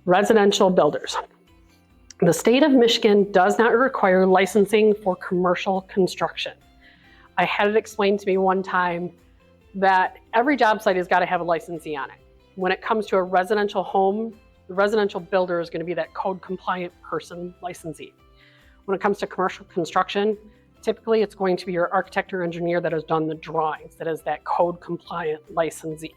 Residential builders. The state of Michigan does not require licensing for commercial construction. I had it explained to me one time that every job site has got to have a licensee on it. When it comes to a residential home, the residential builder is going to be that code compliant person licensee. When it comes to commercial construction, typically it's going to be your architect or engineer that has done the drawings, that is that code compliant licensee.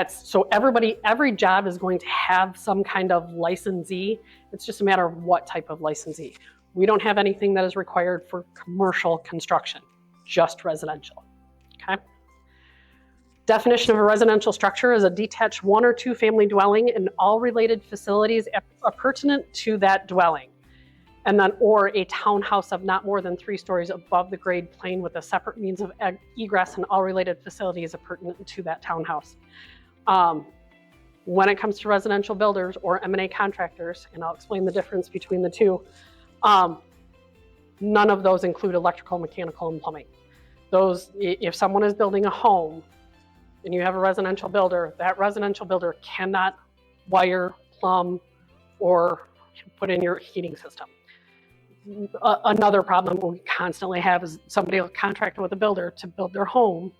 So every job is going to have some kind of licensee. It's just a matter of what type of licensee. We don't have anything that is required for commercial construction, just residential, okay? Definition of a residential structure is a detached 1 or 2 family dwelling and all related facilities pertinent to that dwelling. And then, or a townhouse of not more than 3 stories above the grade plane with a separate means of egress and all related facilities pertinent to that townhouse. When it comes to residential builders or M&A contractors, and I'll explain the difference between the two, none of those include electrical, mechanical, and plumbing. Those, if someone is building a home and you have a residential builder, that residential builder cannot wire, plumb, or put in your heating system. Another problem we constantly have is somebody will contract with a builder to build their home,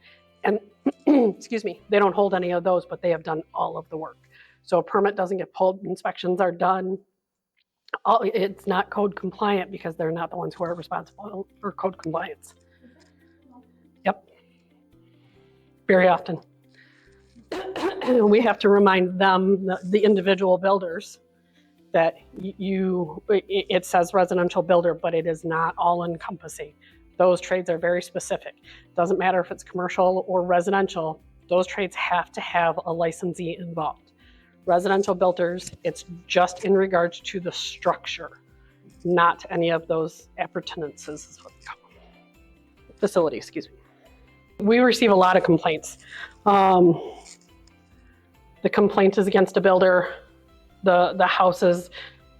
and excuse me, they don't hold any of those, but they have done all of the work. So a permit doesn't get pulled, inspections are done. It's not code compliant because they're not the ones who are responsible for code compliance. Yep, very often. We have to remind them, the individual builders, that it says residential builder, but it is not all encompassing. Those trades are very specific. Doesn't matter if it's commercial or residential, those trades have to have a licensee involved. Residential builders, it's just in regards to the structure, not any of those appurtenances is what they call them. Facility, excuse me. We receive a lot of complaints. The complaint is against a builder. The houses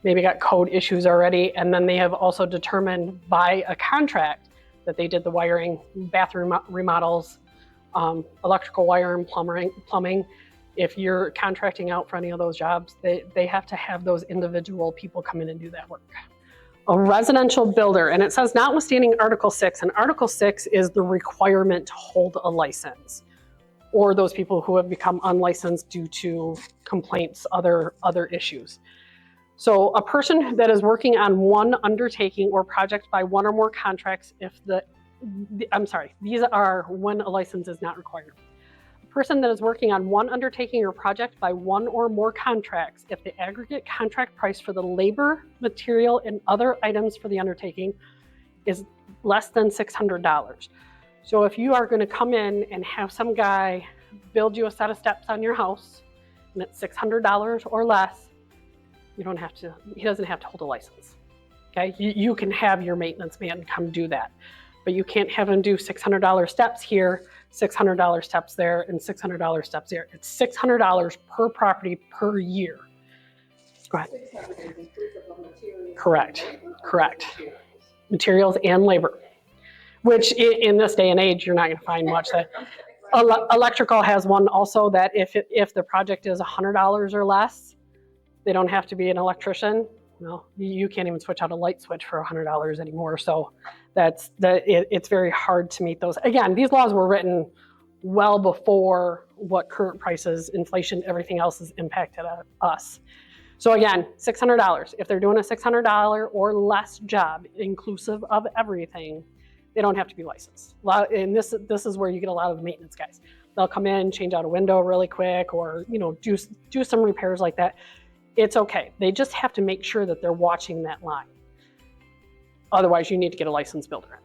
maybe got code issues already, and then they have also determined by a contract that they did the wiring, bathroom remodels, electrical wire and plumbing. If you're contracting out for any of those jobs, they have to have those individual people come in and do that work. A residential builder, and it says notwithstanding Article 6, and Article 6 is the requirement to hold a license, or those people who have become unlicensed due to complaints, other issues. So a person that is working on one undertaking or project by one or more contracts, these are when a license is not required. A person that is working on one undertaking or project by one or more contracts, if the aggregate contract price for the labor, material, and other items for the undertaking is less than $600. So if you are going to come in and have some guy build you a set of steps on your house and it's $600 or less, he doesn't have to hold a license. Okay, you can have your maintenance man come do that, but you can't have him do $600 steps here, $600 steps there, and $600 steps there. It's $600 per property per year. Go ahead. Correct. Materials and labor, which in this day and age, you're not going to find much. That electrical has one also that if the project is $100 or less, they don't have to be an electrician. Well, you can't even switch out a light switch for $100 anymore. So it's very hard to meet those. Again, these laws were written well before what current prices, inflation, everything else has impacted us. So again, $600. If they're doing a $600 or less job, inclusive of everything, they don't have to be licensed. And this is where you get a lot of maintenance guys. They'll come in, change out a window really quick, or do some repairs like that. It's okay. They just have to make sure that they're watching that line. Otherwise, you need to get a licensed builder.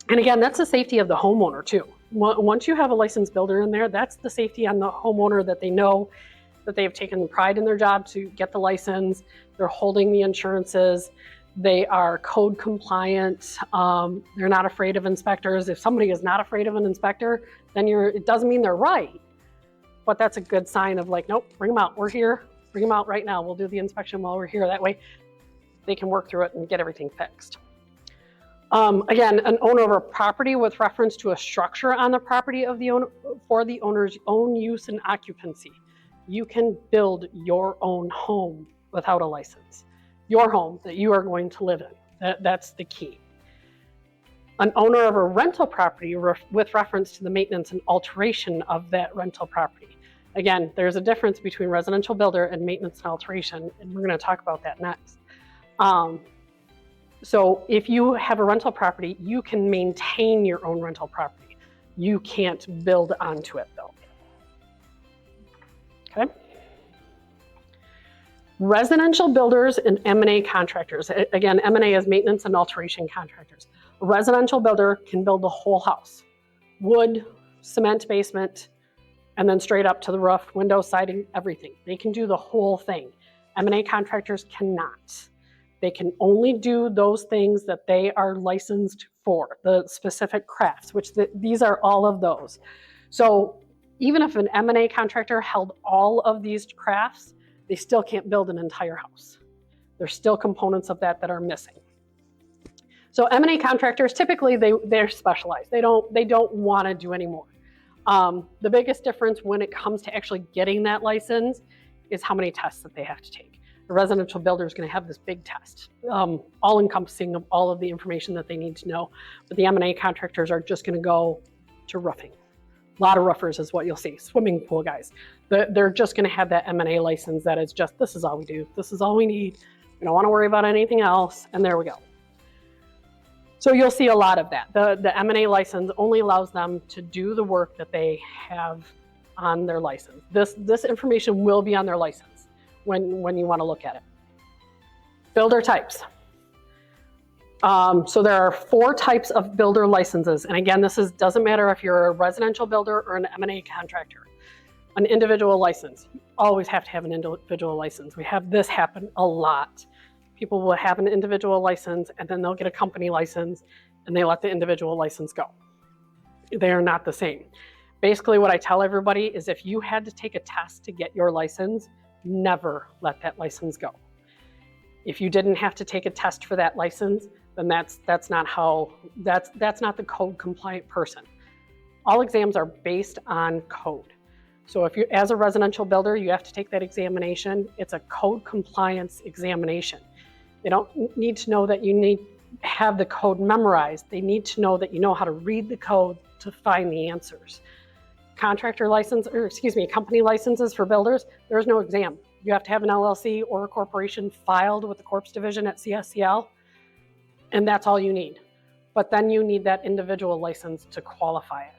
And again, that's the safety of the homeowner too. Once you have a licensed builder in there, that's the safety on the homeowner, that they know that they have taken pride in their job to get the license. They're holding the insurances. They are code compliant. They're not afraid of inspectors. If somebody is not afraid of an inspector, then it doesn't mean they're right, but that's a good sign of like, nope, bring them out. We're here. Bring them out right now. We'll do the inspection while we're here. That way they can work through it and get everything fixed. Again, an owner of a property with reference to a structure on the property of the owner for the owner's own use and occupancy. you can build your own home without a license. Your home that you are going to live in. That's the key. An owner of a rental property with reference to the maintenance and alteration of that rental property. Again, there's a difference between residential builder and maintenance and alteration, and we're going to talk about that next. So if you have a rental property, you can maintain your own rental property. You can't build onto it though. Okay. Residential builders and M&A contractors. Again, M&A is maintenance and alteration contractors. A residential builder can build the whole house. Wood, cement basement, and then straight up to the roof, window, siding, everything. They can do the whole thing. M&A contractors cannot. They can only do those things that they are licensed for, the specific crafts, which these are all of those. So even if an M&A contractor held all of these crafts, they still can't build an entire house. There's still components of that are missing. So M&A contractors, typically they're specialized. They don't want to do any more. The biggest difference when it comes to actually getting that license is how many tests that they have to take. A residential builder is going to have this big test, all encompassing of all of the information that they need to know. But the M&A contractors are just going to go to roofing. A lot of roofers is what you'll see, swimming pool guys. They're just going to have that M&A license that is just, this is all we do. This is all we need. We don't want to worry about anything else. And there we go. So you'll see a lot of that. The M&A license only allows them to do the work that they have on their license. This information will be on their license when you want to look at it. Builder types. So there are 4 types of builder licenses. And again, doesn't matter if you're a residential builder or an M&A contractor. An individual license. You always have to have an individual license. We have this happen a lot. People will have an individual license and then they'll get a company license and they let the individual license go. They are not the same. Basically what I tell everybody is if you had to take a test to get your license, never let that license go. If you didn't have to take a test for that license, then that's not the code compliant person. All exams are based on code. So if you, as a residential builder, you have to take that examination. It's a code compliance examination. They don't need to know that you need to have the code memorized. They need to know that you know how to read the code to find the answers. Contractor license, or excuse me, company licenses for builders, there's no exam. You have to have an LLC or a corporation filed with the Corps Division at CSCL, and that's all you need. But then you need that individual license to qualify it.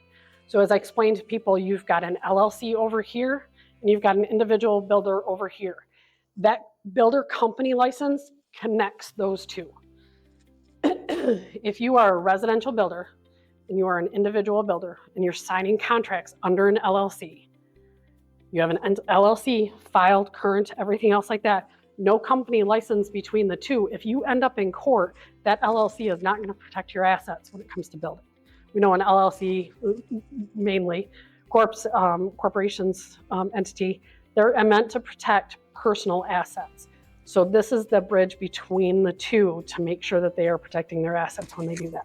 So as I explained to people, you've got an LLC over here, and you've got an individual builder over here. That builder company license connects those two. If you are a residential builder and you are an individual builder and you're signing contracts under an LLC, you have an LLC filed, current, everything else like that, no company license between the two. If you end up in court, that LLC is not going to protect your assets when it comes to building. We know an LLC, mainly corporations entity, they're meant to protect personal assets. So this is the bridge between the two to make sure that they are protecting their assets when they do that.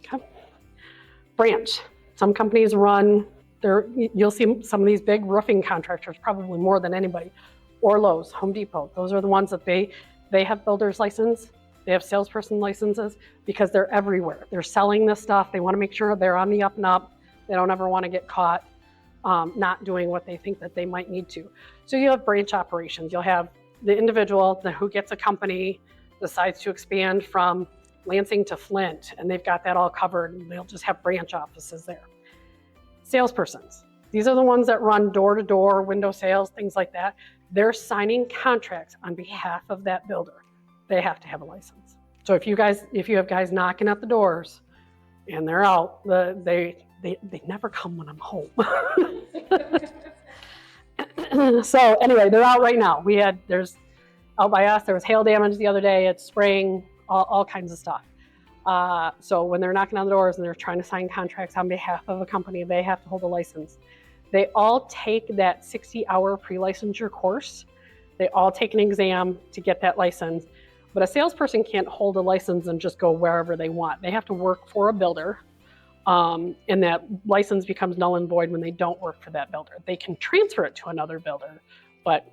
Okay. Branch. Some companies run, you'll see some of these big roofing contractors, probably more than anybody, or Lowe's, Home Depot. Those are the ones that they have builder's license, they have salesperson licenses because they're everywhere. They're selling this stuff. They want to make sure they're on the up and up. They don't ever want to get caught not doing what they think that they might need to. So you have branch operations. You'll have the individual who gets a company, decides to expand from Lansing to Flint, and they've got that all covered, and they'll just have branch offices there. Salespersons. These are the ones that run door-to-door, window sales, things like that. They're signing contracts on behalf of that builder. They have to have a license. So if you have guys knocking at the doors and they're out, they never come when I'm home. So anyway, they're out right now. Out by us, there was hail damage the other day. It's spraying, all kinds of stuff. So when they're knocking on the doors and they're trying to sign contracts on behalf of a company, they have to hold a license. They all take that 60-hour pre-licensure course. They all take an exam to get that license. But a salesperson can't hold a license and just go wherever they want. They have to work for a builder and that license becomes null and void when they don't work for that builder. They can transfer it to another builder, but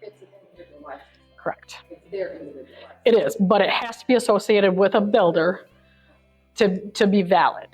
It's an individual license. correct. It's their individual license. It is, but it has to be associated with a builder to be valid.